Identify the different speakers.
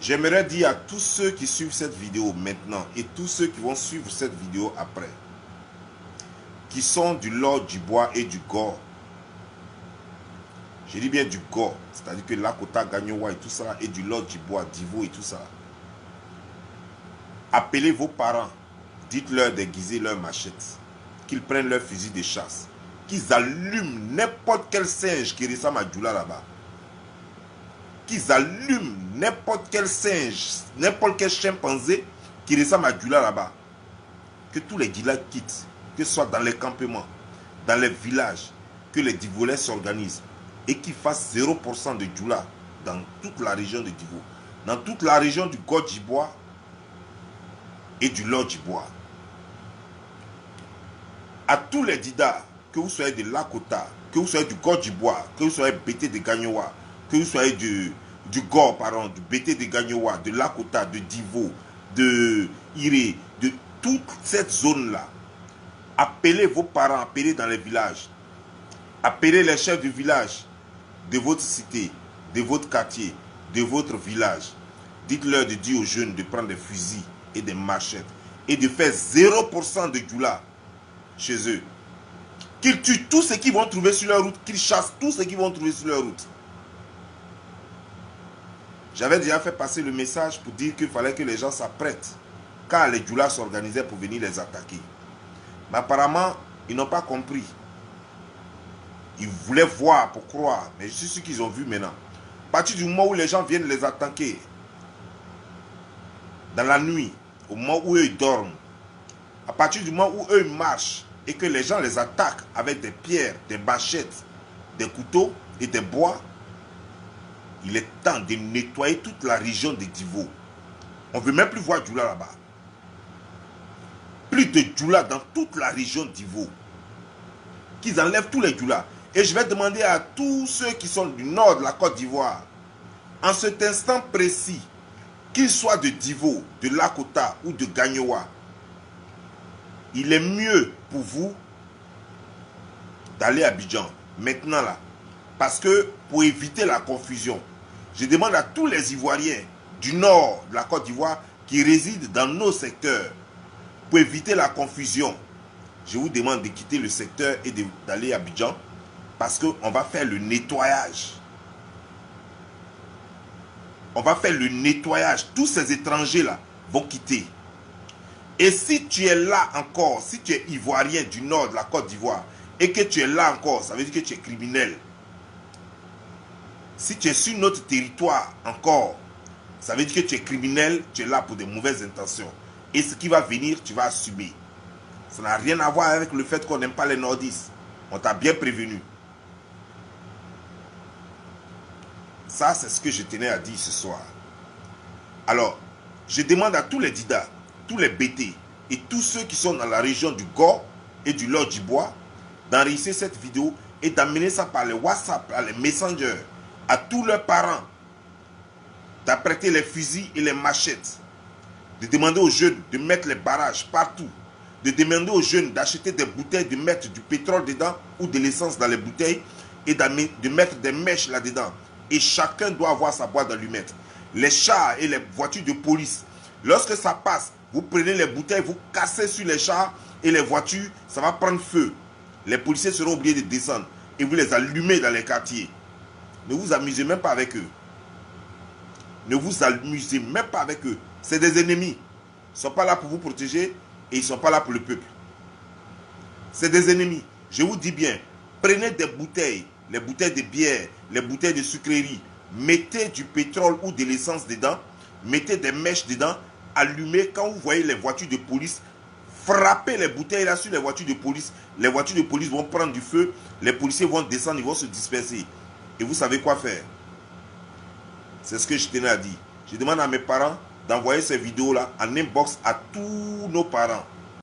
Speaker 1: J'aimerais dire à tous ceux qui suivent cette vidéo maintenant et tous ceux qui vont suivre cette vidéo après, qui sont du Lord du Bois et du Gore. Je dis bien du Gore, c'est-à-dire que Lakota, Gagnowa et tout ça, et du Lord du Bois, Divo et tout ça. Appelez vos parents, dites-leur d'aiguiser leur machette, qu'ils prennent leur fusil de chasse, qu'ils allument n'importe quel singe qui ressemble à Djoula là-bas. Qu'ils allument n'importe quel singe, n'importe quel chimpanzé qui ressemble à Djoula là-bas. Que tous les Dila quittent, que ce soit dans les campements, dans les villages, que les Divolais s'organisent et qu'ils fassent 0% de Djoula dans toute la région de Divo, dans toute la région du Godjibois et du Lodjibois. À tous les Dida, que vous soyez de Lakota, que vous soyez du Godjibois, que vous soyez BT de Gagnowa, que vous soyez du Gore, pardon, du BT de Gagnowa, de Lakota, de Divo, de Iré, de toute cette zone-là, appelez vos parents, appelez dans les villages, appelez les chefs du village, de votre cité, de votre quartier, de votre village. Dites-leur de dire aux jeunes de prendre des fusils et des machettes et de faire 0% de Djoula chez eux. Qu'ils tuent tous ceux qui vont trouver sur leur route, qu'ils chassent tous ceux qui vont trouver sur leur route. J'avais déjà fait passer le message pour dire qu'il fallait que les gens s'apprêtent car les Djoula s'organisaient pour venir les attaquer. Mais apparemment, ils n'ont pas compris. Ils voulaient voir pour croire, mais je suis sûr qu'ils ont vu maintenant. À partir du moment où les gens viennent les attaquer, dans la nuit, au moment où eux ils dorment, à partir du moment où eux ils marchent, et que les gens les attaquent avec des pierres, des machettes, des couteaux et des bois, il est temps de nettoyer toute la région de Divo. On ne veut même plus voir Djoula là-bas. Plus de Djoula dans toute la région d'Ivo. Qu'ils enlèvent tous les Djoula. Et je vais demander à tous ceux qui sont du nord de la Côte d'Ivoire, en cet instant précis, qu'ils soient de Divo, de Lakota ou de Gagnowa, il est mieux pour vous d'aller à Abidjan, maintenant là. Parce que pour éviter la confusion, je demande à tous les Ivoiriens du nord de la Côte d'Ivoire qui résident dans nos secteurs, pour éviter la confusion, je vous demande de quitter le secteur et d'aller à Abidjan parce qu'on va faire le nettoyage. On va faire le nettoyage. Tous ces étrangers-là vont quitter. Et si tu es là encore, si tu es Ivoirien du nord de la Côte d'Ivoire et que tu es là encore, ça veut dire que tu es criminel. Si tu es sur notre territoire encore, ça veut dire que tu es criminel, tu es là pour de mauvaises intentions. Et ce qui va venir, tu vas assumer. Ça n'a rien à voir avec le fait qu'on n'aime pas les nordistes. On t'a bien prévenu. Ça, c'est ce que je tenais à dire ce soir. Alors, je demande à tous les Dida, tous les BT et tous ceux qui sont dans la région du Gore et du Lodjibois d'enregistrer cette vidéo et d'amener ça par les WhatsApp, par les messengers, à tous leurs parents, d'apprêter les fusils et les machettes, de demander aux jeunes de mettre les barrages partout, de demander aux jeunes d'acheter des bouteilles, de mettre du pétrole dedans ou de l'essence dans les bouteilles et de mettre des mèches là-dedans. Et chacun doit avoir sa boîte d'allumettes. Les chars et les voitures de police, lorsque ça passe, vous prenez les bouteilles, vous cassez sur les chars et les voitures, ça va prendre feu. Les policiers seront obligés de descendre et vous les allumez dans les quartiers. Ne vous amusez même pas avec eux. Ne vous amusez même pas avec eux. C'est des ennemis. Ils ne sont pas là pour vous protéger et ils ne sont pas là pour le peuple. C'est des ennemis. Je vous dis bien, prenez des bouteilles, les bouteilles de bière, les bouteilles de sucrerie, mettez du pétrole ou de l'essence dedans, mettez des mèches dedans, allumez quand vous voyez les voitures de police, frappez les bouteilles là sur les voitures de police. Les voitures de police vont prendre du feu, les policiers vont descendre, ils vont se disperser. Et vous savez quoi faire. C'est ce que je tenais à dire. Je demande à mes parents d'envoyer ces vidéos-là en inbox à tous nos parents.